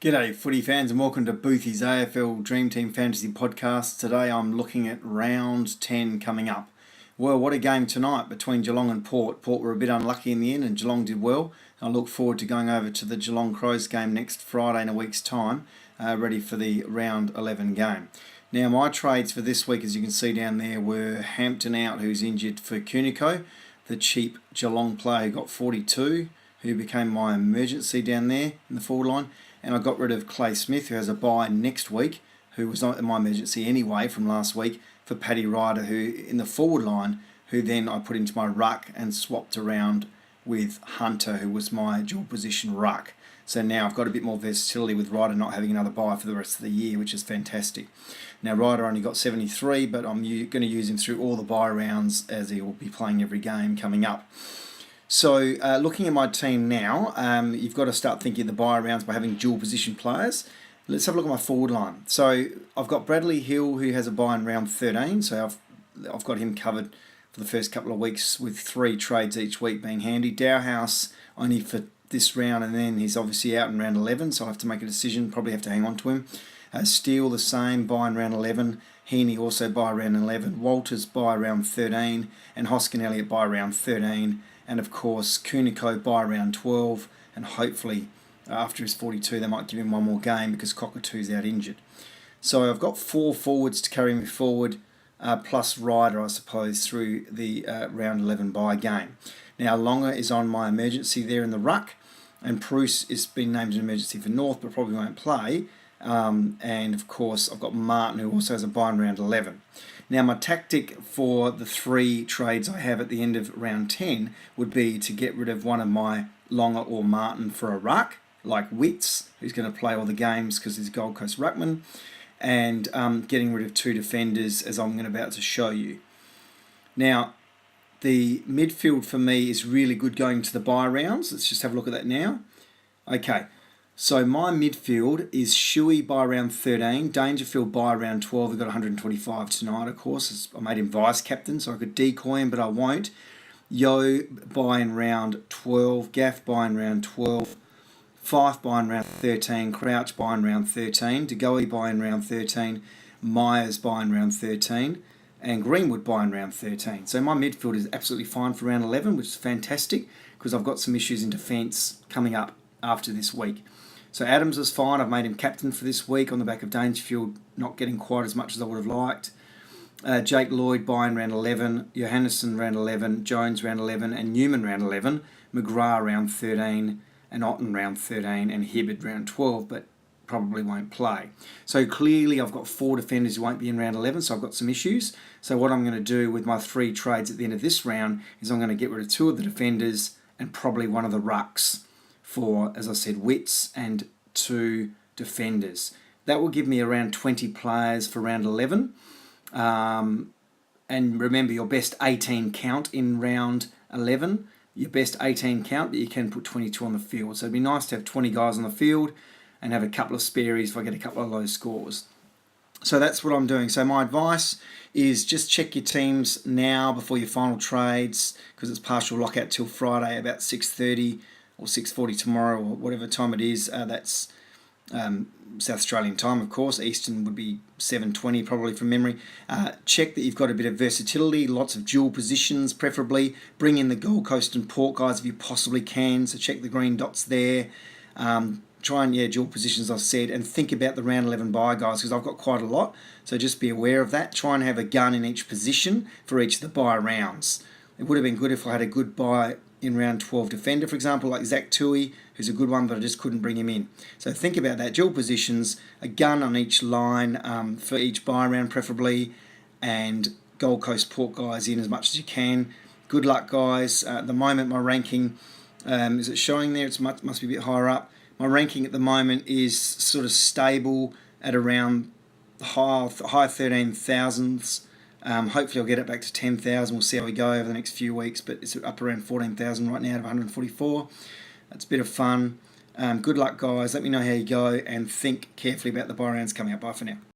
G'day footy fans and welcome to Boothy's AFL Dream Team Fantasy Podcast. Today I'm looking at round 10 coming up. Well, what a game tonight between Geelong and Port. Port were a bit unlucky in the end and Geelong did well. I look forward to going over to the Geelong Crows game next Friday in a week's time, ready for the round 11 game. Now my trades for this week, as you can see down there, were Hampton out, who's injured, for Cunico, the cheap Geelong player who got 42, who became my emergency down there in the forward line. And I got rid of Clay Smith, who has a bye next week, who was not in my emergency anyway from last week, for Paddy Ryder, who in the forward line, who then I put into my ruck and swapped around with Hunter, who was my dual position ruck. So now I've got a bit more versatility with Ryder not having another bye for the rest of the year, which is fantastic. Now Ryder only got 73, but I'm going to use him through all the bye rounds as he will be playing every game coming up. So looking at my team now, you've got to start thinking of the bye rounds by having dual position players. Let's have a look at my forward line. So I've got Bradley Hill, who has a bye in round 13. So I've got him covered for the first couple of weeks with 3 trades each week being handy. Dowhouse only for this round, and then he's obviously out in round 11, so I have to make a decision, probably have to hang on to him. Steele the same, bye in round 11. Heaney also bye round 11. Walters bye round 13. And Hoskin Elliott bye round 13. And of course Cunico by round 12, and hopefully after his 42 they might give him one more game because Cockatoo's out injured. So I've got 4 forwards to carry me forward, plus Ryder I suppose through the round 11 bye game. Now Longer is on my emergency there in the ruck, and Bruce has been named an emergency for North but probably won't play. And of course I've got Martin, who also has a bye in round 11. Now my tactic for the 3 trades I have at the end of round 10 would be to get rid of one of my Longer or Martin for a ruck, like Witts, who's going to play all the games because he's Gold Coast ruckman, and getting rid of 2 defenders, as I'm about to show you. Now the midfield for me is really good going to the bye rounds. Let's just have a look at that now. Okay. So my midfield is Shuey by round 13, Dangerfield by round 12. He got 125 tonight, of course. I made him vice captain, so I could decoy him, but I won't. Yo by in round 12, Gaff by in round 12, Fife by in round 13, Crouch by in round 13, DeGoey by in round 13, Myers by in round 13, and Greenwood by in round 13. So my midfield is absolutely fine for round 11, which is fantastic because I've got some issues in defence coming up after this week. So Adams is fine. I've made him captain for this week on the back of Dangerfield not getting quite as much as I would have liked. Jake Lloyd buying round 11, Johannesson round 11, Jones round 11, and Newman round 11, McGrath round 13, and Otten round 13, and Hibbard round 12, but probably won't play. So clearly I've got 4 defenders who won't be in round 11, so I've got some issues. So what I'm going to do with my 3 trades at the end of this round is I'm going to get rid of 2 of the defenders and probably one of the rucks for, as I said, Witts and 2 defenders. That will give me around 20 players for round 11. And remember, your best 18 count in round 11, your best 18 count, but you can put 22 on the field. So it'd be nice to have 20 guys on the field and have a couple of spares if I get a couple of low scores. So that's what I'm doing. So my advice is just check your teams now before your final trades, because it's partial lockout till Friday about 6:30 or 6:40 tomorrow, or whatever time it is. That's South Australian time, of course. Eastern would be 7:20 probably from memory. Check that you've got a bit of versatility, lots of dual positions preferably. Bring in the Gold Coast and Port guys if you possibly can, so check the green dots there. Try and, dual positions, I've said, and think about the round 11 bye guys, because I've got quite a lot, so just be aware of that. Try and have a gun in each position for each of the bye rounds. It would have been good if I had a good bye in round 12 defender, for example, like Zach Tui, who's a good one, but I just couldn't bring him in. So think about that. Dual positions, a gun on each line for each bye round preferably, and Gold Coast Port guys in as much as you can. Good luck, guys. At the moment, my ranking, is it showing there? It must be a bit higher up. My ranking at the moment is sort of stable at around high 13,000s. Hopefully I'll get it back to 10,000. We'll see how we go over the next few weeks, but it's up around 14,000 right now out of 144. That's a bit of fun. Good luck, guys. Let me know how you go, and think carefully about the bye rounds coming up. Bye for now.